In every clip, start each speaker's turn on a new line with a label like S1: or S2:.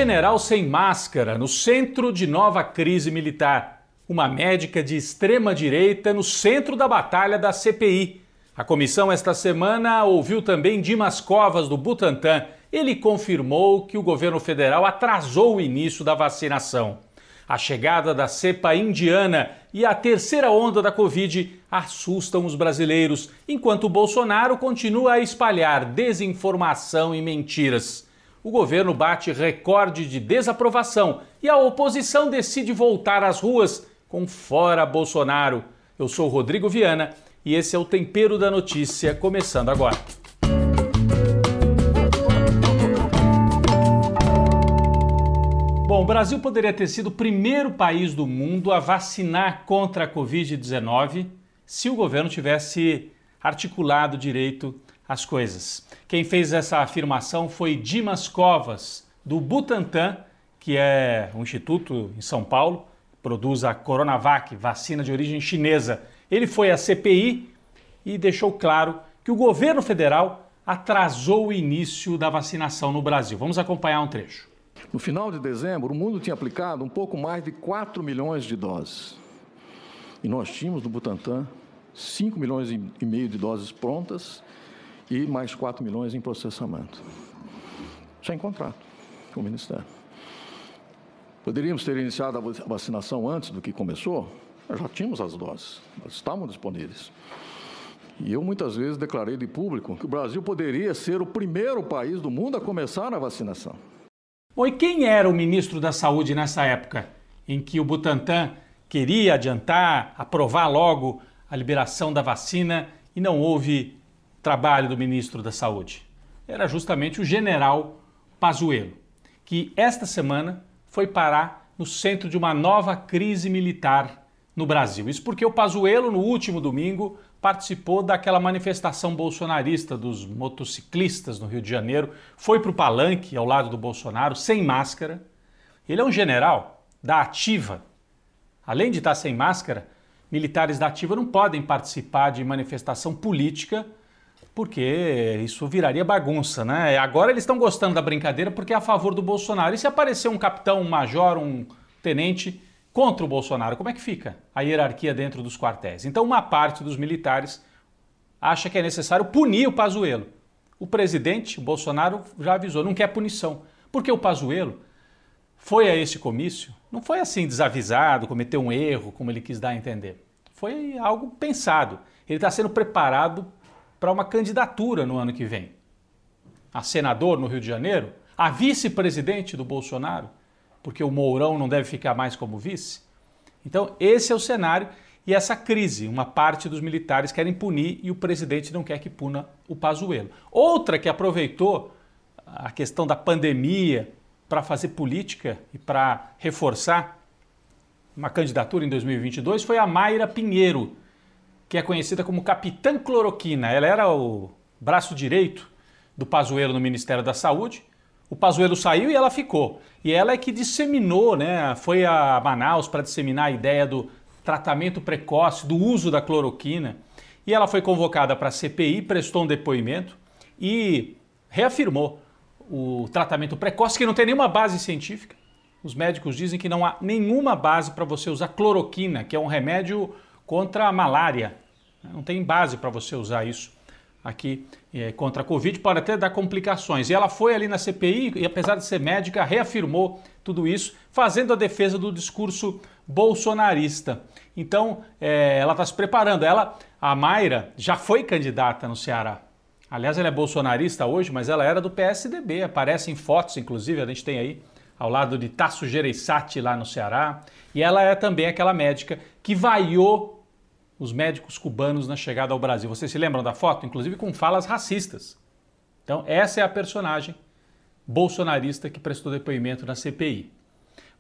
S1: general sem máscara no centro de nova crise militar. Uma médica de extrema-direita no centro da batalha da CPI. A comissão esta semana ouviu também Dimas Covas, do Butantan. Ele confirmou que o governo federal atrasou o início da vacinação. A chegada da cepa indiana e a terceira onda da Covid assustam os brasileiros, enquanto o Bolsonaro continua a espalhar desinformação e mentiras. O governo bate recorde de desaprovação e a oposição decide voltar às ruas com Fora Bolsonaro. Eu sou Rodrigo Viana e esse é o Tempero da Notícia, começando agora. Bom, o Brasil poderia ter sido o primeiro país do mundo a vacinar contra a Covid-19 se o governo tivesse articulado direito as coisas. Quem fez essa afirmação foi Dimas Covas, do Butantan, que é um instituto em São Paulo, produz a Coronavac, vacina de origem chinesa. Ele foi à CPI e deixou claro que o governo federal atrasou o início da vacinação no Brasil. Vamos acompanhar um trecho.
S2: No final de dezembro, o mundo tinha aplicado um pouco mais de 4 milhões de doses. E nós tínhamos, no Butantan, 5 milhões e meio de doses prontas e mais 4 milhões em processamento. Sem contrato com o Ministério. Poderíamos ter iniciado a vacinação antes do que começou? Já tínhamos as doses, elas estavam disponíveis. E eu muitas vezes declarei de público que o Brasil poderia ser o primeiro país do mundo a começar a vacinação.
S1: Bom, e quem era o ministro da Saúde nessa época em que o Butantan queria adiantar, aprovar logo a liberação da vacina e não houve trabalho do ministro da Saúde? Era justamente o general Pazuello, que esta semana foi parar no centro de uma nova crise militar no Brasil. Isso porque o Pazuello, no último domingo, participou daquela manifestação bolsonarista dos motociclistas no Rio de Janeiro, foi para o palanque ao lado do Bolsonaro, sem máscara. Ele é um general da Ativa. Além de estar sem máscara, militares da Ativa não podem participar de manifestação política, porque isso viraria bagunça, né? Agora eles estão gostando da brincadeira porque é a favor do Bolsonaro. E se aparecer um capitão, um major, um tenente contra o Bolsonaro, como é que fica a hierarquia dentro dos quartéis? Então uma parte dos militares acha que é necessário punir o Pazuello. O presidente, o Bolsonaro, já avisou, não quer punição. Porque o Pazuello foi a esse comício, não foi assim desavisado, cometeu um erro, como ele quis dar a entender. Foi algo pensado. Ele está sendo preparado para uma candidatura no ano que vem. A senador no Rio de Janeiro, a vice-presidente do Bolsonaro, porque o Mourão não deve ficar mais como vice. Então esse é o cenário e essa crise, uma parte dos militares querem punir e o presidente não quer que puna o Pazuello. Outra que aproveitou a questão da pandemia para fazer política e para reforçar uma candidatura em 2022 foi a Mayra Pinheiro, que é conhecida como Capitã Cloroquina. Ela era o braço direito do Pazuello no Ministério da Saúde. O Pazuello saiu e ela ficou. E ela é que disseminou, né? Foi a Manaus para disseminar a ideia do tratamento precoce, do uso da cloroquina. E ela foi convocada para a CPI, prestou um depoimento e reafirmou o tratamento precoce, que não tem nenhuma base científica. Os médicos dizem que não há nenhuma base para você usar cloroquina, que é um remédio contra a malária. Não tem base para você usar isso aqui contra a Covid, pode até dar complicações. E ela foi ali na CPI e, apesar de ser médica, reafirmou tudo isso, fazendo a defesa do discurso bolsonarista. Então, ela está se preparando. A Mayra, já foi candidata no Ceará. Aliás, ela é bolsonarista hoje, mas ela era do PSDB. Aparece em fotos, inclusive, a gente tem aí, ao lado de Tasso Gereissati lá no Ceará. E ela é também aquela médica que vaiou os médicos cubanos na chegada ao Brasil. Vocês se lembram da foto? Inclusive com falas racistas. Então essa é a personagem bolsonarista que prestou depoimento na CPI.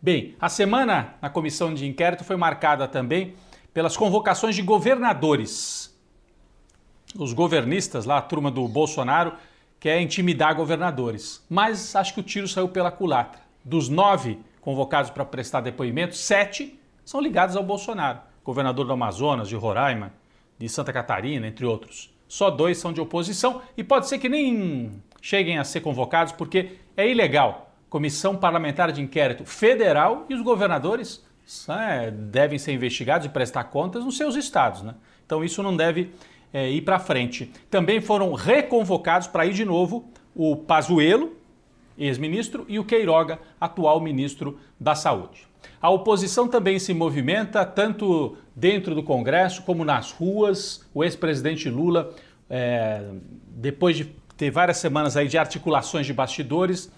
S1: Bem, a semana na comissão de inquérito foi marcada também pelas convocações de governadores. Os governistas, lá a turma do Bolsonaro, quer intimidar governadores. Mas acho que o tiro saiu pela culatra. Dos 9 convocados para prestar depoimento, 7 são ligados ao Bolsonaro. Governador do Amazonas, de Roraima, de Santa Catarina, entre outros. Só 2 são de oposição e pode ser que nem cheguem a ser convocados porque é ilegal comissão parlamentar de inquérito federal e os governadores devem ser investigados e prestar contas nos seus estados, né? Então isso não deve ir para frente. Também foram reconvocados para ir de novo o Pazuello, ex-ministro, e o Queiroga, atual ministro da Saúde. A oposição também se movimenta, tanto dentro do Congresso como nas ruas. O ex-presidente Lula, depois de ter várias semanas aí de articulações de bastidores,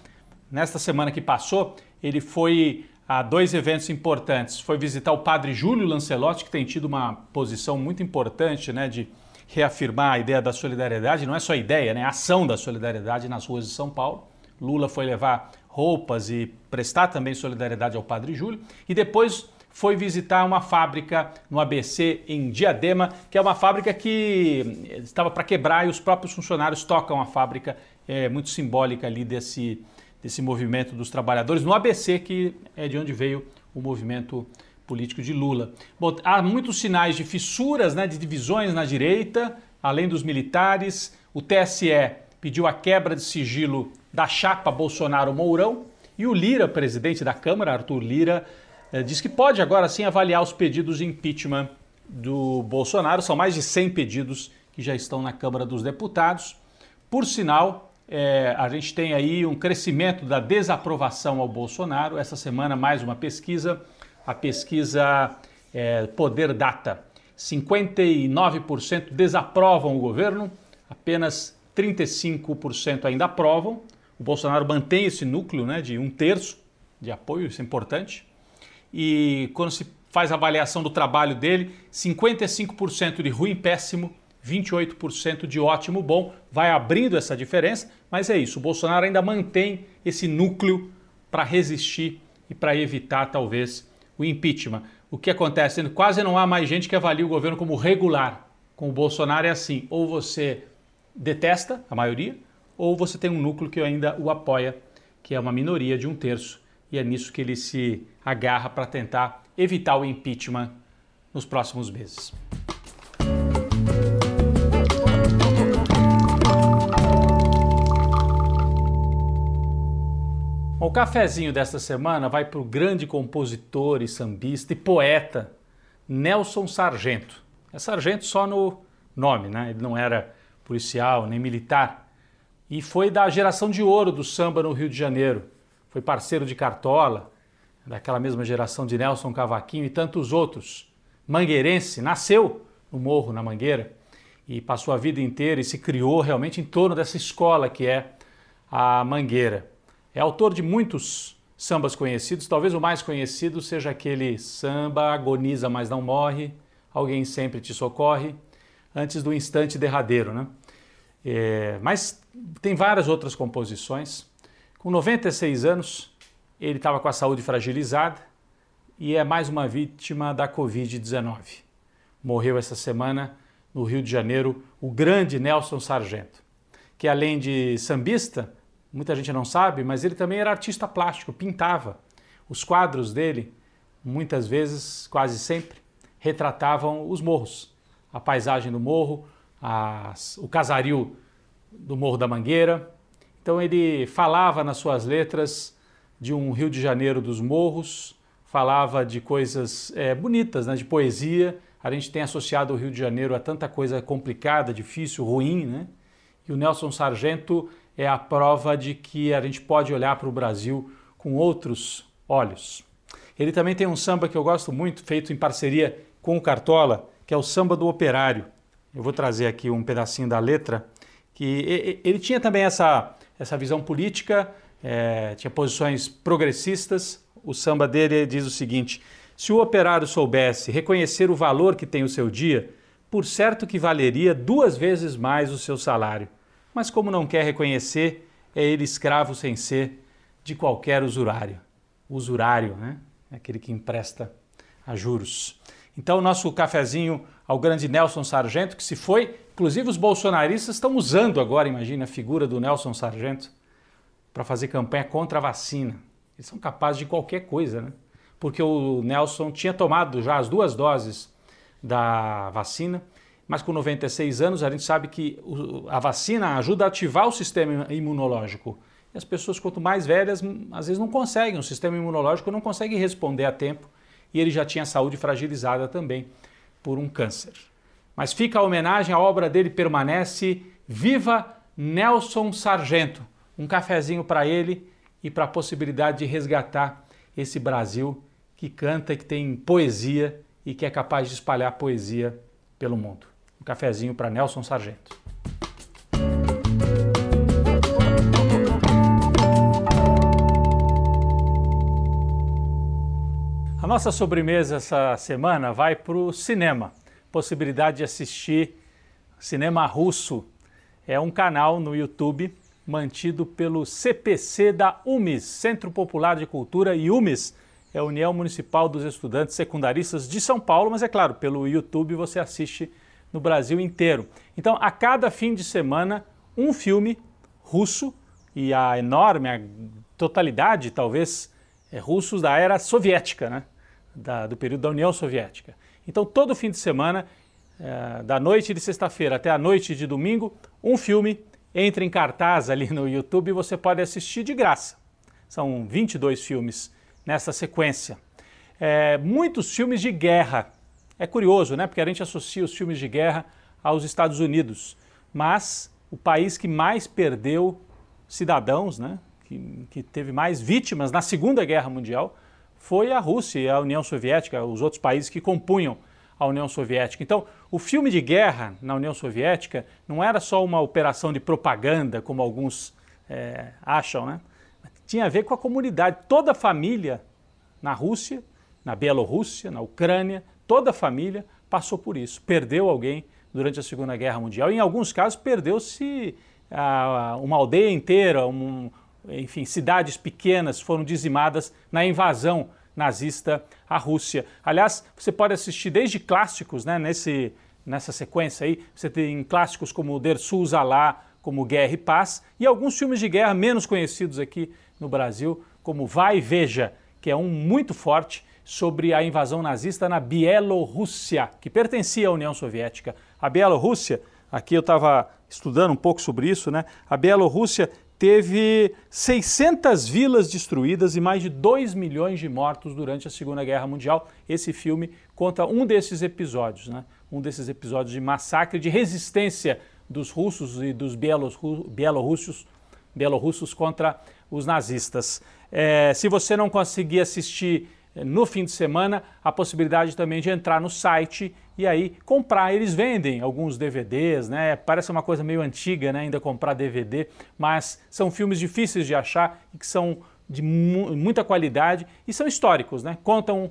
S1: nesta semana que passou, ele foi a 2 eventos importantes. Foi visitar o padre Júlio Lancelotti, que tem tido uma posição muito importante, né, de reafirmar a ideia da solidariedade. Não é só ideia, né, a ação da solidariedade nas ruas de São Paulo. Lula foi levar roupas e prestar também solidariedade ao padre Júlio. E depois foi visitar uma fábrica no ABC em Diadema, que é uma fábrica que estava para quebrar e os próprios funcionários tocam a fábrica, muito simbólica ali desse movimento dos trabalhadores, no ABC, que é de onde veio o movimento político de Lula. Bom, há muitos sinais de fissuras, né, de divisões na direita, além dos militares. O TSE pediu a quebra de sigilo da chapa Bolsonaro-Mourão e o Lira, presidente da Câmara, Arthur Lira, diz que pode agora sim avaliar os pedidos de impeachment do Bolsonaro. São mais de 100 pedidos que já estão na Câmara dos Deputados. Por sinal, a gente tem aí um crescimento da desaprovação ao Bolsonaro. Essa semana mais uma pesquisa, a pesquisa Poder Data. 59% desaprovam o governo, apenas 35% ainda aprovam. O Bolsonaro mantém esse núcleo, né, de 1/3 de apoio, isso é importante. E quando se faz a avaliação do trabalho dele, 55% de ruim, péssimo, 28% de ótimo, bom. Vai abrindo essa diferença, mas é isso. O Bolsonaro ainda mantém esse núcleo para resistir e para evitar, talvez, o impeachment. O que acontece? Quase não há mais gente que avalia o governo como regular. Com o Bolsonaro é assim, ou você detesta, a maioria, ou você tem um núcleo que ainda o apoia, que é uma minoria de 1/3, e é nisso que ele se agarra para tentar evitar o impeachment nos próximos meses. O cafezinho desta semana vai para o grande compositor e sambista e poeta Nelson Sargento. É sargento só no nome, né? Ele não era policial nem militar. E foi da geração de ouro do samba no Rio de Janeiro. Foi parceiro de Cartola, daquela mesma geração de Nelson Cavaquinho e tantos outros. Mangueirense, nasceu no Morro, na Mangueira, e passou a vida inteira e se criou realmente em torno dessa escola que é a Mangueira. É autor de muitos sambas conhecidos, talvez o mais conhecido seja aquele samba Agoniza, mas não morre, alguém sempre te socorre, antes do instante derradeiro, né? Mas tem várias outras composições. Com 96 anos, ele estava com a saúde fragilizada e é mais uma vítima da Covid-19. Morreu essa semana no Rio de Janeiro o grande Nelson Sargento, que além de sambista, muita gente não sabe, mas ele também era artista plástico, pintava. Os quadros dele, muitas vezes, quase sempre, retratavam os morros, a paisagem do morro, o casario do Morro da Mangueira. Então ele falava nas suas letras de um Rio de Janeiro dos morros, falava de coisas bonitas, né, de poesia. A gente tem associado o Rio de Janeiro a tanta coisa complicada, difícil, ruim, né? E o Nelson Sargento é a prova de que a gente pode olhar para o Brasil com outros olhos. Ele também tem um samba que eu gosto muito, feito em parceria com o Cartola, que é o Samba do Operário. Eu vou trazer aqui um pedacinho da letra, que ele tinha também essa visão política, tinha posições progressistas. O samba dele diz o seguinte: se o operário soubesse reconhecer o valor que tem o seu dia, por certo que valeria 2 vezes mais o seu salário. Mas como não quer reconhecer, é ele escravo sem ser de qualquer usurário. Usurário, né? É aquele que empresta a juros. Então, nosso cafezinho ao grande Nelson Sargento, que se foi, inclusive os bolsonaristas estão usando agora, imagina, a figura do Nelson Sargento para fazer campanha contra a vacina. Eles são capazes de qualquer coisa, né? Porque o Nelson tinha tomado já as 2 doses da vacina, mas com 96 anos a gente sabe que a vacina ajuda a ativar o sistema imunológico. E as pessoas, quanto mais velhas, às vezes não conseguem, o sistema imunológico não consegue responder a tempo, e ele já tinha a saúde fragilizada também por um câncer. Mas fica a homenagem, a obra dele permanece. Viva Nelson Sargento! Um cafezinho para ele e para a possibilidade de resgatar esse Brasil que canta, que tem poesia e que é capaz de espalhar poesia pelo mundo. Um cafezinho para Nelson Sargento. A nossa sobremesa essa semana vai para o cinema. Possibilidade de assistir cinema russo. É um canal no YouTube mantido pelo CPC da UMES, Centro Popular de Cultura, e UMES é a União Municipal dos Estudantes Secundaristas de São Paulo, mas é claro, pelo YouTube você assiste no Brasil inteiro. Então, a cada fim de semana, um filme russo, e a enorme, a totalidade, talvez, russos da era soviética, né? Do período da União Soviética. Então, todo fim de semana, da noite de sexta-feira até a noite de domingo, um filme entra em cartaz ali no YouTube e você pode assistir de graça. São 22 filmes nessa sequência. Muitos filmes de guerra. É curioso, né? Porque a gente associa os filmes de guerra aos Estados Unidos. Mas o país que mais perdeu cidadãos, né? Que teve mais vítimas na Segunda Guerra Mundial, foi a Rússia e a União Soviética, os outros países que compunham a União Soviética. Então, o filme de guerra na União Soviética não era só uma operação de propaganda, como alguns acham, né? Tinha a ver com a comunidade. Toda a família na Rússia, na Bielorrússia, na Ucrânia, toda a família passou por isso. Perdeu alguém durante a Segunda Guerra Mundial. E, em alguns casos, perdeu-se uma aldeia inteira, enfim, cidades pequenas foram dizimadas na invasão nazista à Rússia. Aliás, você pode assistir desde clássicos, né, nessa sequência aí, você tem clássicos como Der Sul-Zalá, como Guerra e Paz, e alguns filmes de guerra menos conhecidos aqui no Brasil, como Vai e Veja, que é um muito forte sobre a invasão nazista na Bielorrússia, que pertencia à União Soviética. A Bielorrússia, aqui eu estava estudando um pouco sobre isso, né? A Bielorrússia teve 600 vilas destruídas e mais de 2 milhões de mortos durante a Segunda Guerra Mundial. Esse filme conta um desses episódios, né? Um desses episódios de massacre, de resistência dos russos e dos bielorrussos contra os nazistas. Se você não conseguir assistir no fim de semana, a possibilidade também de entrar no site e aí comprar. Eles vendem alguns DVDs, né? Parece uma coisa meio antiga, né? Ainda comprar DVD, mas são filmes difíceis de achar e que são de muita qualidade e são históricos, né? Contam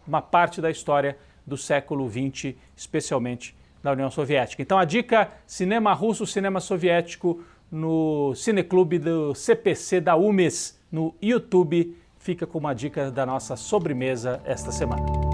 S1: uma parte da história do século XX, especialmente da União Soviética. Então a dica: cinema russo, cinema soviético no Cineclube do CPC da UMES no YouTube. Fica com uma dica da nossa sobremesa esta semana.